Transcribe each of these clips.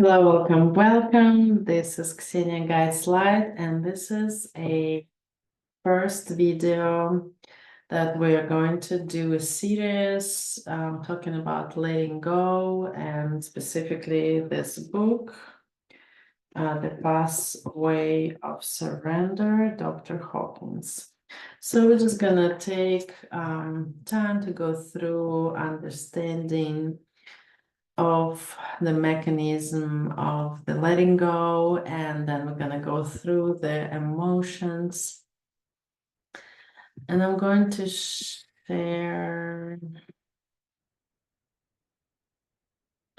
Hello, welcome. This is Ksenia Guide Slide, and this is a first video that we are going to do a series talking about letting go, and specifically this book, The Pathway of Surrender, Dr. Hawkins. So we're just gonna take time to go through understanding of the mechanism of the letting go, and then we're going to go through the emotions. And I'm going to share.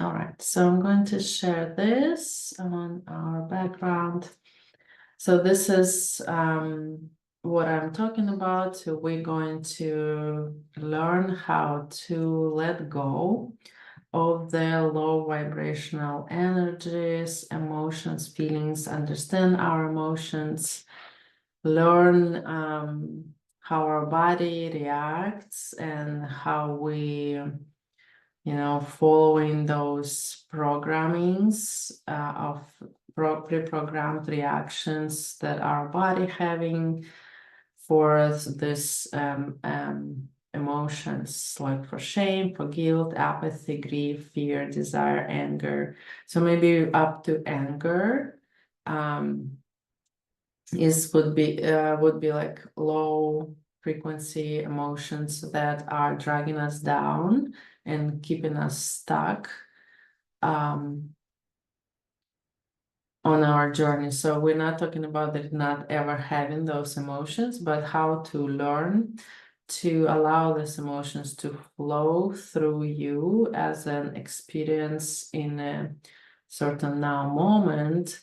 All right, so I'm going to share this on our background. So this is what I'm talking about. So we're going to learn how to let go of the low vibrational energies, emotions, feelings, understand our emotions, learn how our body reacts and how we, following those programmings of pre-programmed reactions that our body having for this emotions, like for shame, for guilt, apathy, grief, fear, desire, anger. So maybe up to anger would be like low frequency emotions that are dragging us down and keeping us stuck on our journey. So we're not talking about that not ever having those emotions, but how to learn to allow these emotions to flow through you as an experience in a certain now moment.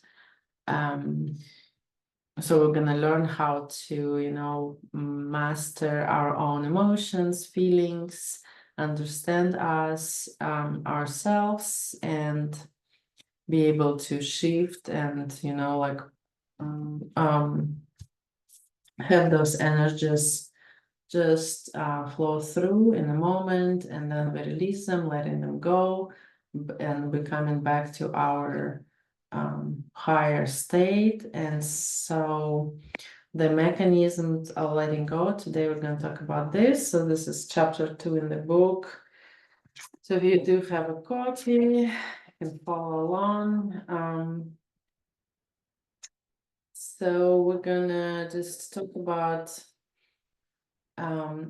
So we're going to learn how to, master our own emotions, feelings, understand us, ourselves, and be able to shift and, have those energies just flow through in a moment, and then we release them, letting them go, and we're coming back to our higher state. And so the mechanisms of letting go, today we're going to talk about this. So this is chapter 2 in the book. So if you do have a copy, you can follow along. So we're gonna just talk about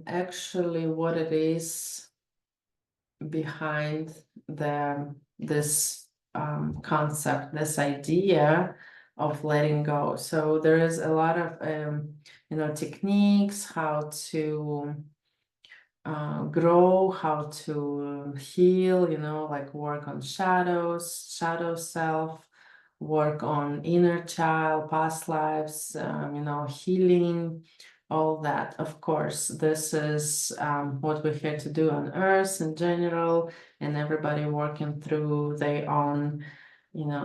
actually what it is behind this concept, this idea of letting go. So there is a lot of techniques, how to grow, how to heal, like work on shadow self, work on inner child, past lives, healing, all that. Of course, this is what we're here to do on Earth in general, and everybody working through their own,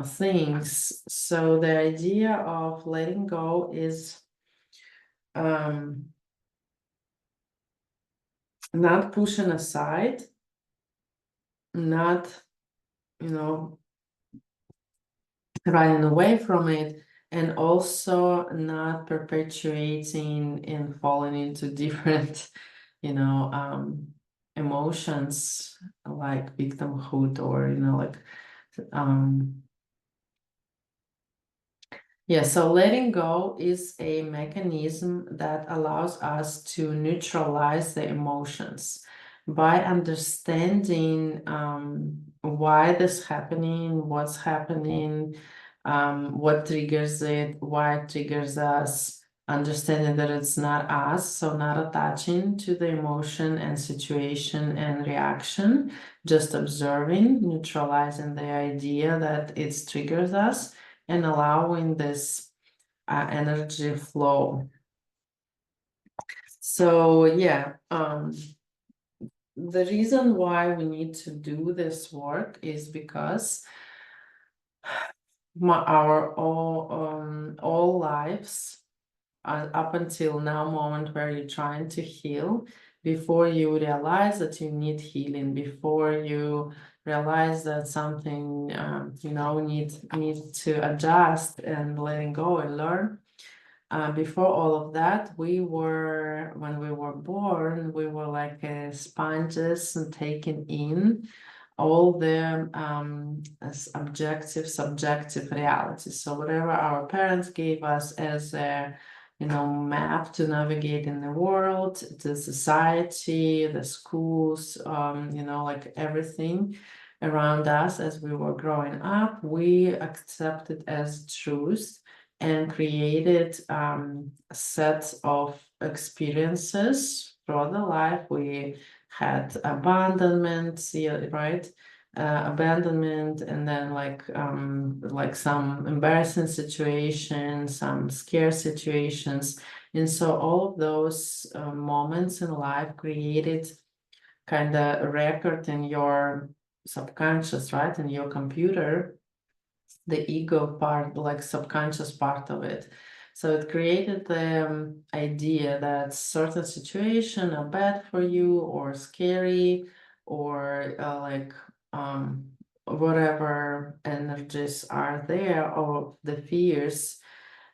things. So the idea of letting go is not pushing aside, not, running away from it, and also not perpetuating and falling into different, emotions like victimhood or, yeah, so letting go is a mechanism that allows us to neutralize the emotions by understanding why this happening, what's happening, what triggers it, why it triggers us, understanding that it's not us, so not attaching to the emotion and situation and reaction, just observing, neutralizing the idea that it triggers us, and allowing this energy flow. So yeah, the reason why we need to do this work is because our all lives up until now moment where you're trying to heal, before you realize that you need healing, before you realize that something, need to adjust and letting go and learn. Before all of that, when we were born, we were like sponges and taking in all the objective, subjective realities. So whatever our parents gave us as a, map to navigate in the world, the society, the schools, like everything around us as we were growing up, we accepted as truth and created a set of experiences throughout the life. We had abandonment, yeah, right? Abandonment, and then like some embarrassing situations, some scare situations. And so all of those moments in life created kind of a record in your subconscious, right? In your computer, the ego part, like subconscious part of it. So it created the idea that certain situations are bad for you or scary or whatever energies are there, or the fears,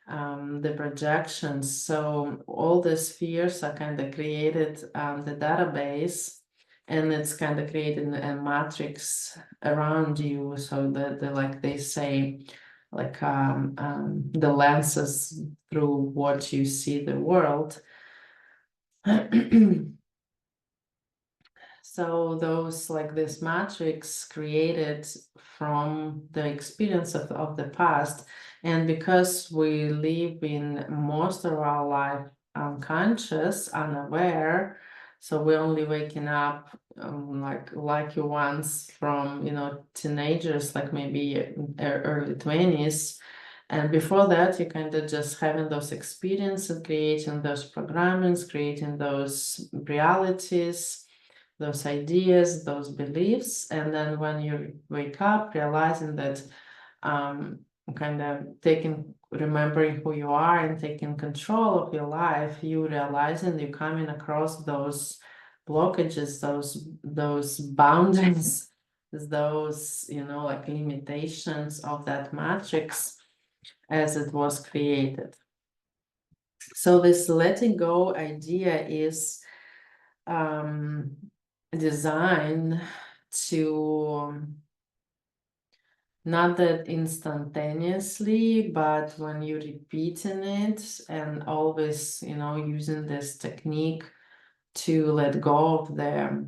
the projections. So all these fears are kind of created the database, and it's kind of created a matrix around you. So that like they say, like the lenses through what you see the world. So those, like this matrix created from the experience of the past, and because we live in most of our life unconscious, unaware, so we're only waking up like you once from teenagers, like maybe early 20s, and before that you kind of just having those experiences, creating those programmings, creating those realities, those ideas, those beliefs, and then when you wake up, realizing that kind of remembering who you are and taking control of your life, you realizing you're coming across those blockages, those boundaries, those like limitations of that matrix as it was created. So this letting go idea is designed to not that instantaneously, but when you're repeating it and always using this technique to let go of the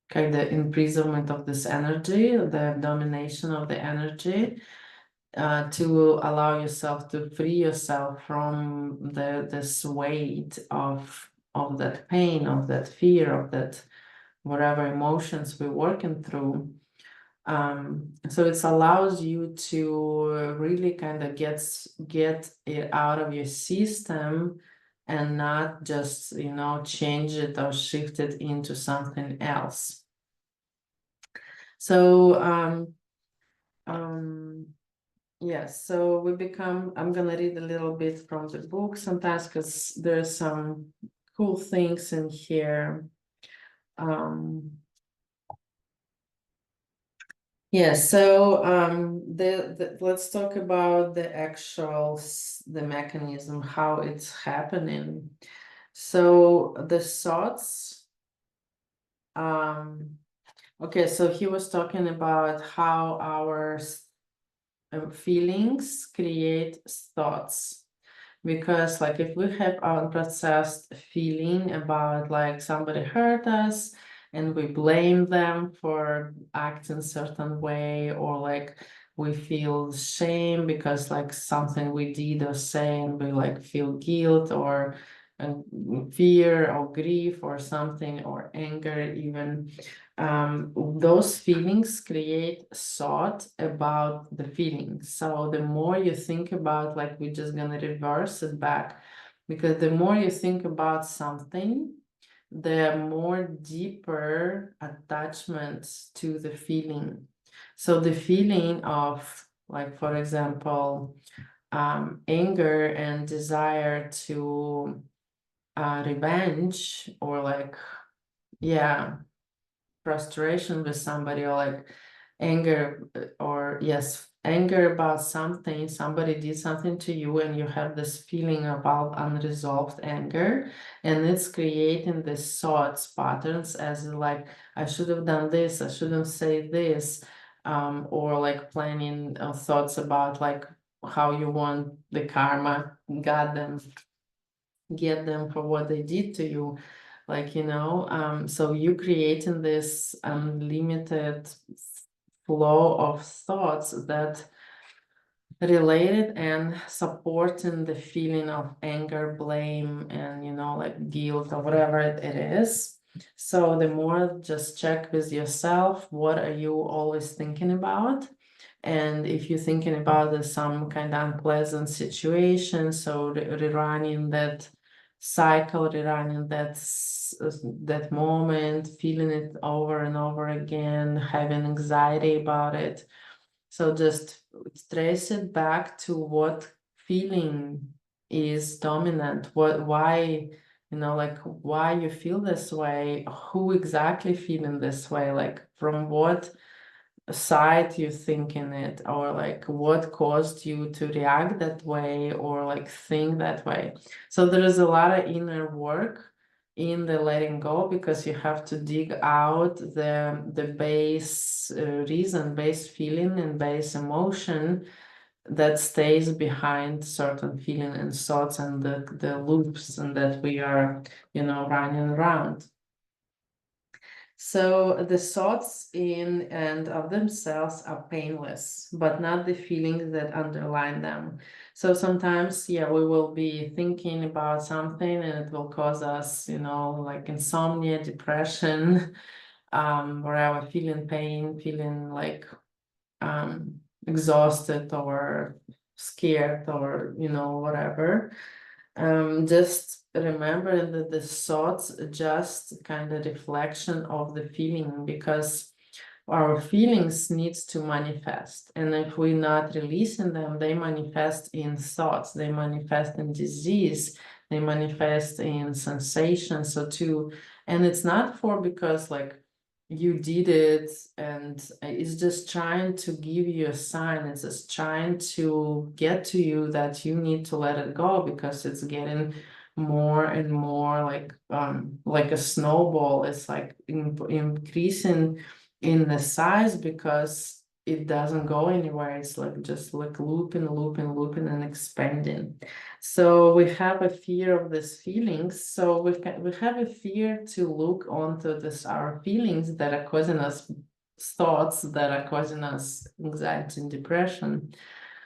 kind of imprisonment of this energy, the domination of the energy, to allow yourself to free yourself from this weight of that pain, of that fear, of that whatever emotions we're working through. So it allows you to really kind of get it out of your system and not just change it or shift it into something else. So yes, so I'm gonna read a little bit from the book sometimes because there's some cool things in here. Yeah, so let's talk about the the mechanism, how it's happening. So the thoughts, okay, so he was talking about how our feelings create thoughts. Because like if we have unprocessed feeling about like somebody hurt us and we blame them for acting certain way, or like we feel shame because like something we did or say, and we like feel guilt or fear or grief or something, or anger even, those feelings create thought about the feelings. So the more you think about, like we're just gonna reverse it back, because the more you think about something, the more deeper attachment to the feeling. So the feeling of, like, for example, anger and desire to revenge, or like, yeah, frustration with somebody, or like anger, or yes, anger about something, somebody did something to you, and you have this feeling about unresolved anger, and it's creating this thoughts patterns as in, like, I should have done this, I shouldn't say this, or like planning thoughts about like how you want the karma get them for what they did to you, like, so you creating this unlimited flow of thoughts that related and supporting the feeling of anger, blame, and like guilt or whatever it is. So the more, just check with yourself, what are you always thinking about? And if you're thinking about some kind of unpleasant situation, so rerunning that cycle, rerunning that moment, feeling it over and over again, having anxiety about it. So just trace it back to what feeling is dominant, why, like why you feel this way, who exactly feeling this way, like from what side you thinking it, or like what caused you to react that way or like think that way. So there is a lot of inner work in the letting go, because you have to dig out the base reason, base feeling, and base emotion that stays behind certain feeling and thoughts, and the loops, and that we are running around. So the thoughts in and of themselves are painless, but not the feelings that underline them. So sometimes, yeah, we will be thinking about something and it will cause us, like insomnia, depression, wherever, feeling pain, feeling like exhausted or scared, or whatever. Just remember that the thoughts just kind of reflection of the feeling, because our feelings needs to manifest, and if we're not releasing them, they manifest in thoughts, they manifest in disease, they manifest in sensations. So too, and it's not for because like you did it, and it's just trying to give you a sign, it's just trying to get to you that you need to let it go, because it's getting more and more like a snowball. It's like increasing in the size, because it doesn't go anywhere. It's like just like looping, looping, looping, and expanding. So we have a fear of these feelings. So we have a fear to look onto our feelings that are causing us thoughts, that are causing us anxiety and depression.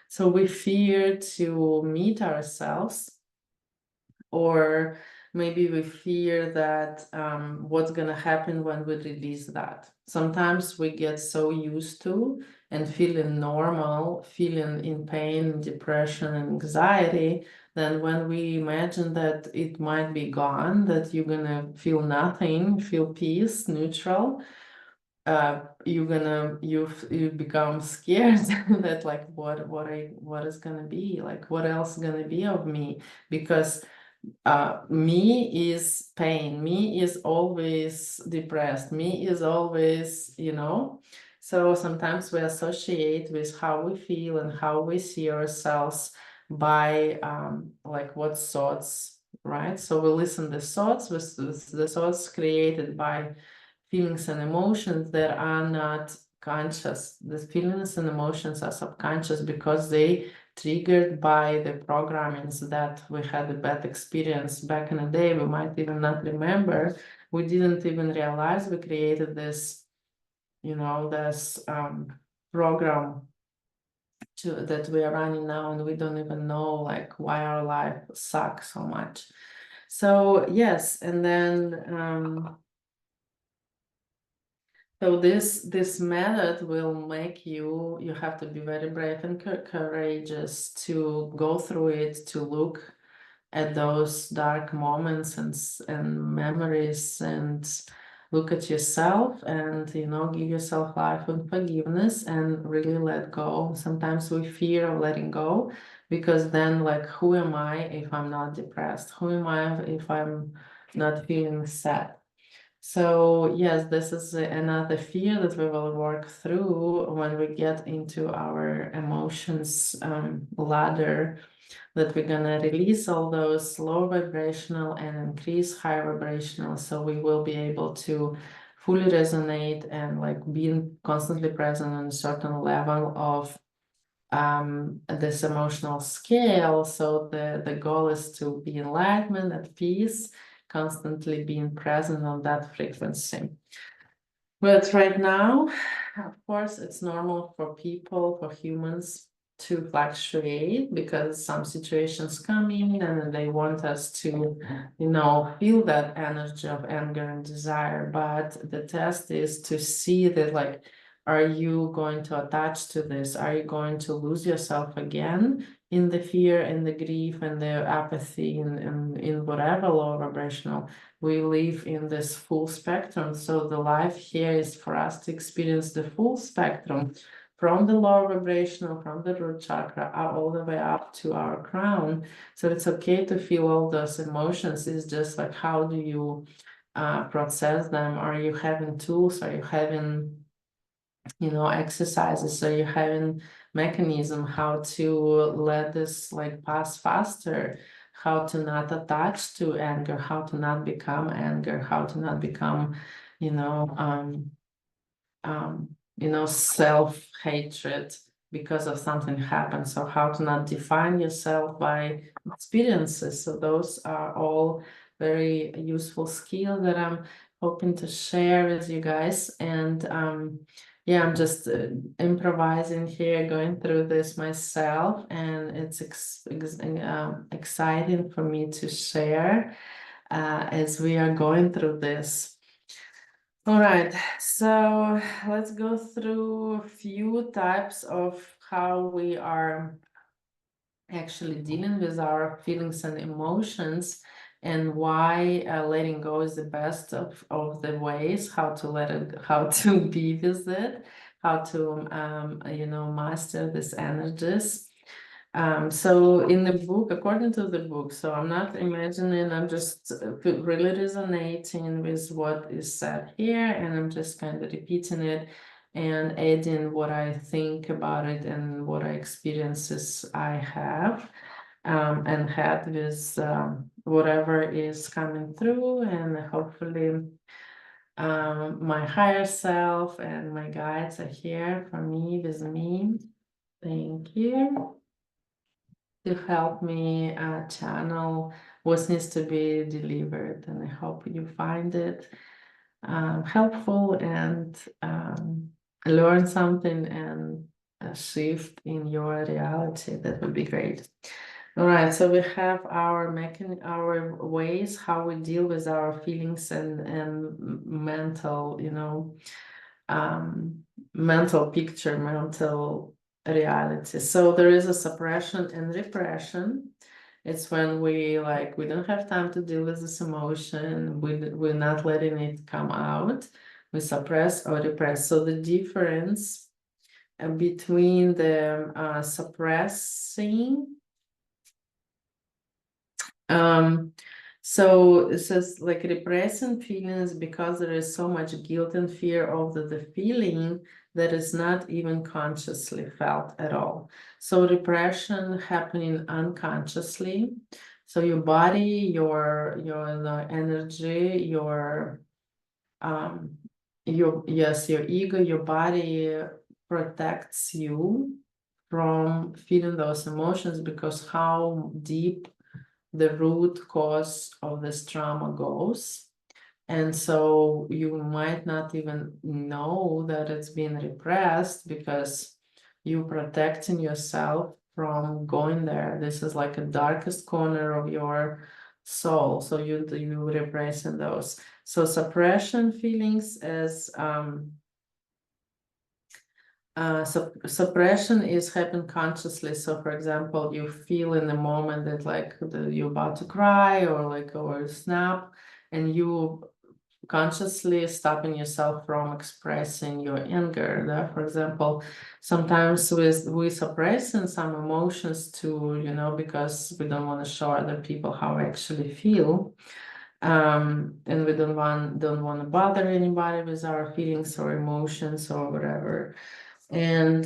So we fear to meet ourselves, or maybe we fear that what's going to happen when we release that. Sometimes we get so used to and feeling normal, feeling in pain, depression, and anxiety, then when we imagine that it might be gone, that you're going to feel nothing, feel peace, neutral, you become scared that like what is gonna be, like what else gonna be of me, because me is pain, me is always depressed, me is always, so sometimes we associate with how we feel and how we see ourselves by like what thoughts, right? So we listen the thoughts with the thoughts created by feelings and emotions that are not conscious. The feelings and emotions are subconscious, because they triggered by the programmings that we had a bad experience back in the day. We might even not remember. We didn't even realize we created this, this program that we are running now, and we don't even know like why our life sucks so much. So yes, and then so this method will make you have to be very brave and courageous to go through it, to look at those dark moments and memories, and look at yourself, and give yourself life and forgiveness, and really let go. Sometimes we fear of letting go, because then like, who am I if I'm not depressed? Who am I if I'm not feeling sad? So yes, this is another fear that we will work through when we get into our emotions ladder, that we're gonna release all those low vibrational and increase high vibrational, so we will be able to fully resonate and like being constantly present on a certain level of this emotional scale. So the goal is to be enlightenment, at peace, constantly being present on that frequency. But right now, of course, it's normal for people, for humans to fluctuate, because some situations come in and they want us to, feel that energy of anger and desire. But the test is to see that, like, are you going to attach to this? Are you going to lose yourself again in the fear and the grief and the apathy and in whatever low vibrational? We live in this full spectrum. So the life here is for us to experience the full spectrum, from the lower vibrational, from the root chakra, all the way up to our crown. So it's okay to feel all those emotions. It's just like, how do you process them? Are you having tools? Are you having exercises? So you having mechanism how to let this like pass faster, how to not attach to anger, how to not become anger, how to not become, self-hatred because of something happened. So how to not define yourself by experiences. So those are all very useful skills that I'm hoping to share with you guys. And yeah, I'm just improvising here, going through this myself, and it's exciting for me to share as we are going through this. All right, so let's go through a few types of how we are actually dealing with our feelings and emotions, and why letting go is the best of the ways, how to let it, how to be with it, how to master these energies. So in the book, according to the book, so I'm not imagining, I'm just really resonating with what is said here, and I'm just kind of repeating it and adding what I think about it and what experiences I have and had with whatever is coming through, and hopefully my higher self and my guides are here for me, with me. Thank you. To help me channel what needs to be delivered, and I hope you find it helpful and learn something and shift in your reality. That would be great. All right, so we have our ways how we deal with our feelings and mental, mental picture, mental reality. So there is a suppression and repression. It's when we don't have time to deal with this emotion. We're not letting it come out. We suppress or repress. So the difference between the suppressing, so it says like repressing feelings because there is so much guilt and fear of the feeling that is not even consciously felt at all. So repression happening unconsciously. So your body, your energy, your your ego, your body protects you from feeling those emotions, because how deep the root cause of this trauma goes. And so you might not even know that it's being repressed, because you're protecting yourself from going there. This is like a darkest corner of your soul. So you repressing those. So suppression feelings as suppression is happen consciously. So for example, you feel in the moment that like you're about to cry or snap, and you consciously stopping yourself from expressing your anger. For example, sometimes we suppressing some emotions too, because we don't want to show other people how we actually feel. And we don't want to bother anybody with our feelings or emotions or whatever. And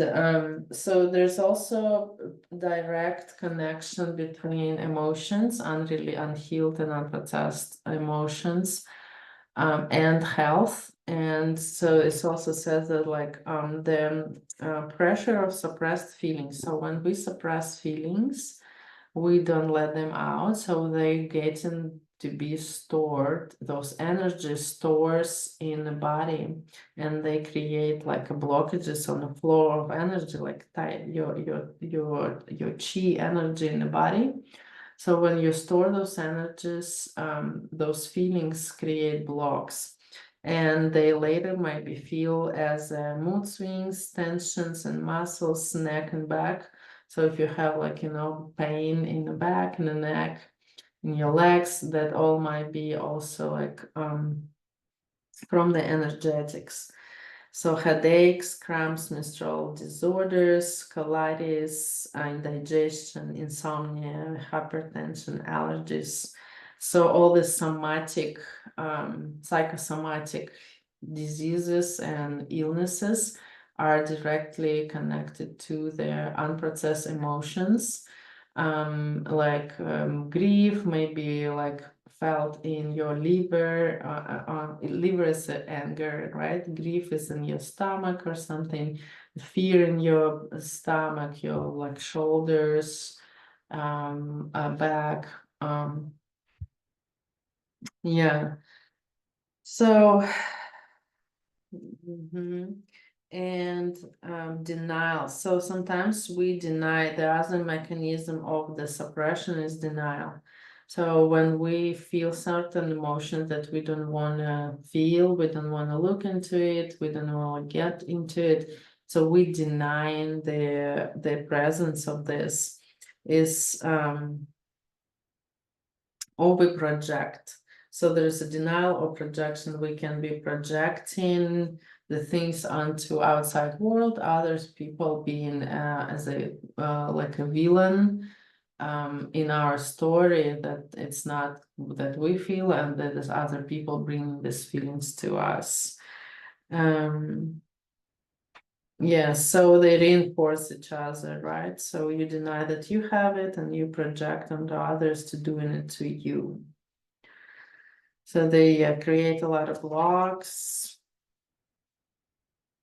so there's also direct connection between emotions, really unhealed and unprocessed emotions, and health. And so it also says that like the pressure of suppressed feelings. So when we suppress feelings, we don't let them out, so they get to be stored. Those energy stores in the body, and they create like blockages on the flow of energy, like your chi energy in the body. So when you store those energies, those feelings create blocks, and they later might be feel as mood swings, tensions, and muscles, neck and back. So if you have like, pain in the back, in the neck, in your legs, that all might be also like from the energetics. So headaches, cramps, menstrual disorders, colitis, indigestion, insomnia, hypertension, allergies. So all the somatic, psychosomatic diseases and illnesses are directly connected to their unprocessed emotions. Like grief may be like felt in your liver. Liver is anger, right? Grief is in your stomach or something. Fear in your stomach, your like shoulders, back. Yeah. So and denial. So sometimes we deny. The other mechanism of the suppression is denial. So when we feel certain emotions that we don't want to feel, we don't want to look into it, we don't want to get into it, so we deny the presence of this. Is or we project. So there's a denial or projection. We can be projecting the things onto outside world, others people being as a like a villain in our story, that it's not that we feel, and that there's other people bringing these feelings to us. Yeah, so they reinforce each other, right? So you deny that you have it, and you project onto others to doing it to you. So they create a lot of blocks.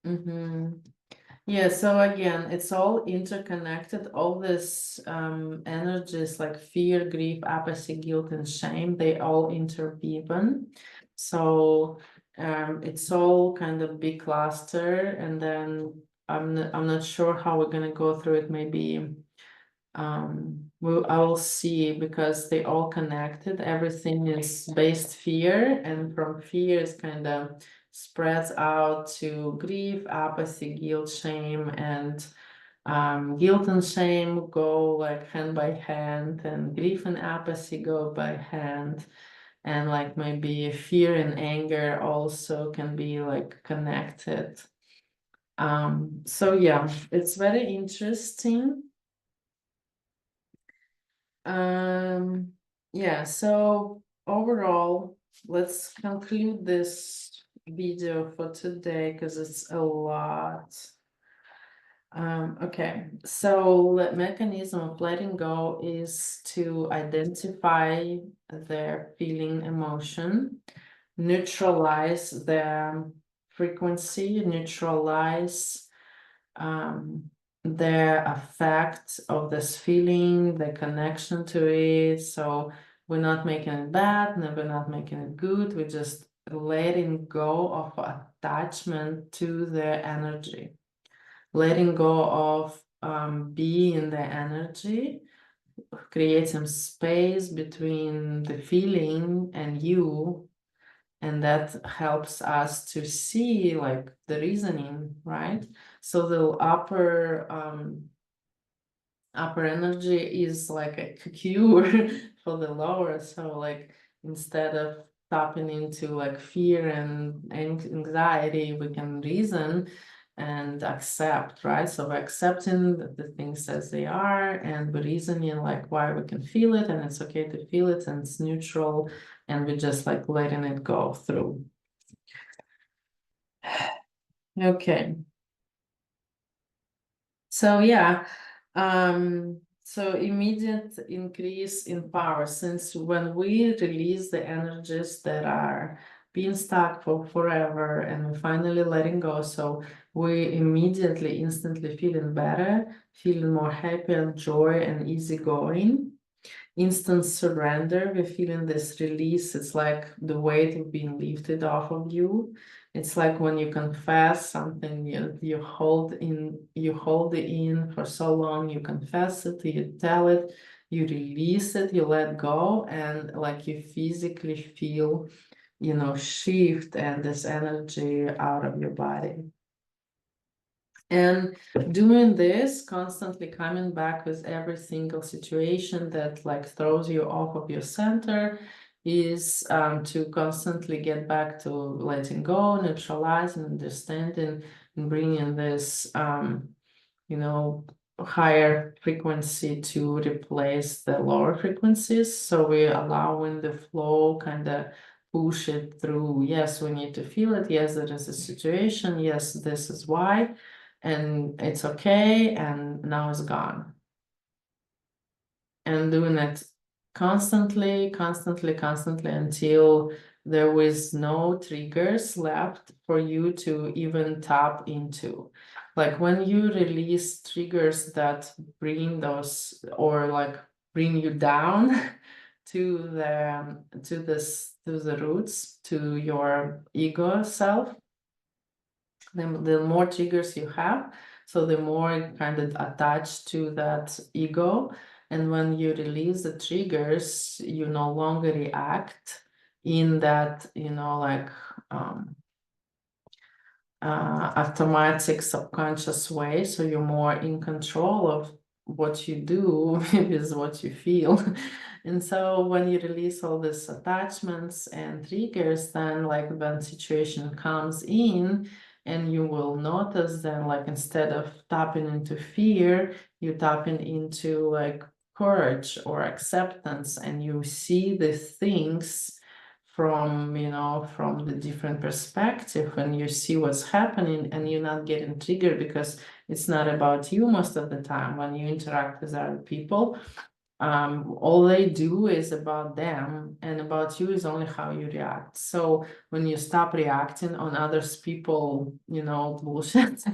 Yeah, so again, it's all interconnected. All this energies like fear, grief, apathy, guilt, and shame, they all interweave. So it's all kind of big cluster, and then I'm not sure how we're gonna go through it. Maybe I will see, because they all connected. Everything is based fear, and from fear is kind of spreads out to grief, apathy, guilt, shame, and guilt and shame go like hand by hand, and grief and apathy go by hand, and like maybe fear and anger also can be like connected. So yeah, it's very interesting. Yeah, so overall, let's conclude this video for today, because it's a lot. Okay, so the mechanism of letting go is to identify their feeling, emotion, neutralize the frequency, neutralize the effect of this feeling, the connection to it. So we're not making it bad, no, we're not making it good. We're just letting go of attachment to the energy, letting go of being the energy, create some space between the feeling and you. And that helps us to see like the reasoning, right? So the upper energy is like a cure for the lower. So like instead of tapping into like fear and anxiety, we can reason and accept, right? So we're accepting the things as they are, and we're reasoning like why we can feel it, and it's okay to feel it, and it's neutral and we're just like letting it go through. Okay. So yeah, so immediate increase in power, since when we release the energies that are being stuck for forever and we finally letting go, so we immediately, instantly feeling better, feeling more happy and joy and easygoing. Instant surrender, we're feeling this release. It's like the weight of being lifted off of you. It's like when you confess something, you hold it in for so long, you confess it, you tell it, you release it, you let go, and like you physically feel, shift and this energy out of your body. And doing this, constantly coming back with every single situation that like throws you off of your center, is to constantly get back to letting go, neutralizing, understanding, and bringing this, higher frequency to replace the lower frequencies. So we're allowing the flow kind of push it through. Yes, we need to feel it. Yes, there is a situation. Yes, this is why. And it's okay. And now it's gone. And doing it constantly until there was no triggers left for you to even tap into. Like when you release triggers that bring those or like bring you down to the roots, to your ego self, the more triggers you have, so the more kind of attached to that ego. And when you release the triggers, you no longer react in that, automatic subconscious way. So you're more in control of what you do is what you feel. And so when you release all these attachments and triggers, then like when situation comes in, and you will notice then like instead of tapping into fear, you tapping into like courage or acceptance, and you see the things from the different perspective, and you see what's happening, and you're not getting triggered because it's not about you most of the time. When you interact with other people, all they do is about them, and about you is only how you react. So when you stop reacting on others people, bullshit,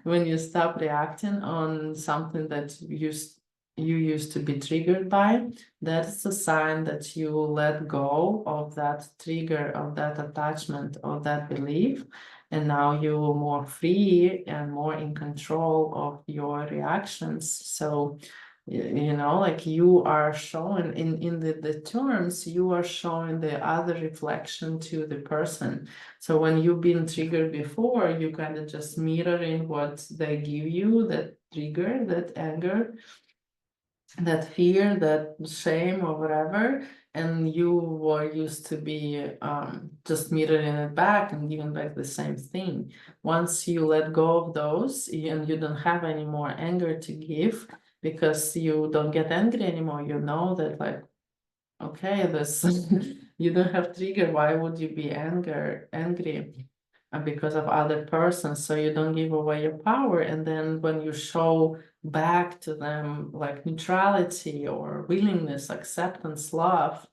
when you stop reacting on something that you used to be triggered by, that's a sign that you let go of that trigger, of that attachment, of that belief, and now you're more free and more in control of your reactions. So like you are showing in the terms, you are showing the other reflection to the person. So when you've been triggered before, you kind of just mirroring what they give you, that trigger, that anger, that fear, that shame, or whatever, and you were used to be just mirroring it back and giving back the same thing. Once you let go of those and you don't have any more anger to give, because you don't get angry anymore, you know that like, okay, this you don't have trigger, why would you be angry? Because of other persons, so you don't give away your power. And then when you show back to them like neutrality or willingness, acceptance, love,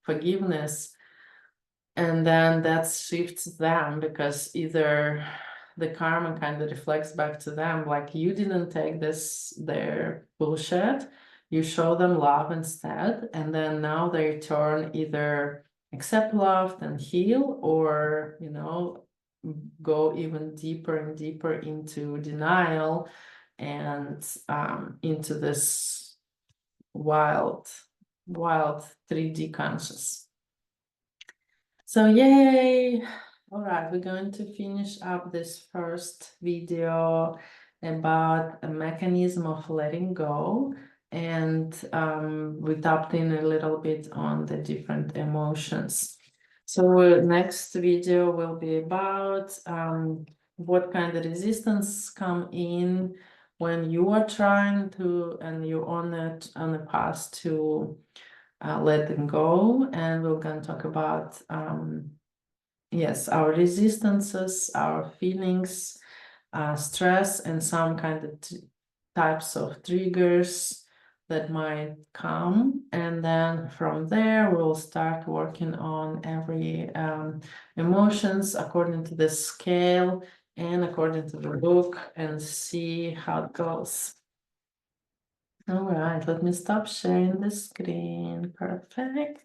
forgiveness, and then that shifts them, because either the karma kind of reflects back to them, like you didn't take their bullshit, you show them love instead, and then now they turn either accept love and heal, or go even deeper and deeper into denial and into this wild 3D conscious. So yay! All right, we're going to finish up this first video about a mechanism of letting go, and we tapped in a little bit on the different emotions. So next video will be about what kind of resistance come in when you are trying to, and you're on a path to letting go, and we're going to talk about yes, our resistances, our feelings, stress, and some kind of types of triggers that might come. And then from there, we'll start working on every emotions according to the scale and according to the book, and see how it goes. All right, let me stop sharing the screen. Perfect.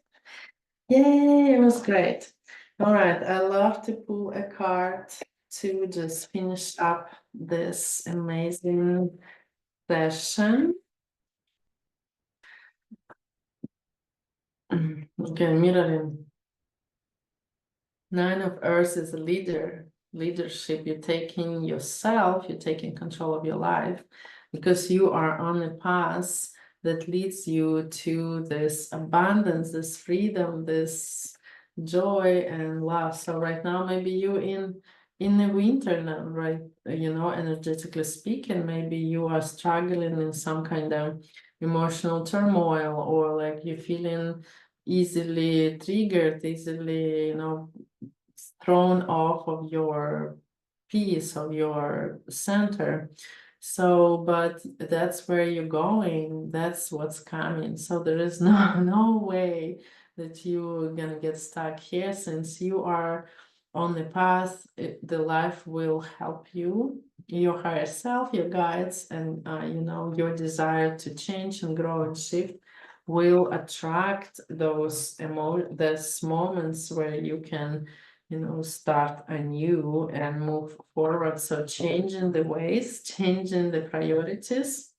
Yay, it was great. All right, I love to pull a card to just finish up this amazing session. Okay, mirroring. Nine of Earths is a leadership. You're taking yourself, you're taking control of your life, because you are on a path that leads you to this abundance, this freedom, this joy and love. So right now, maybe you're in the winter now, right? Energetically speaking, maybe you are struggling in some kind of emotional turmoil, or like you're feeling easily triggered, easily, thrown off of your piece, of your center. So, but that's where you're going, that's what's coming. So there is no way that you're gonna get stuck here, since you are on the path. The life will help you, your higher self, your guides, and your desire to change and grow and shift will attract those moments where you can start anew and move forward. So changing the ways, changing the priorities.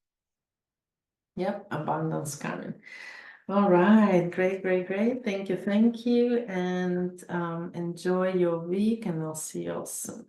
Yep, abundance coming. All right, great, great, great. Thank you, and enjoy your week, and I'll see you all soon.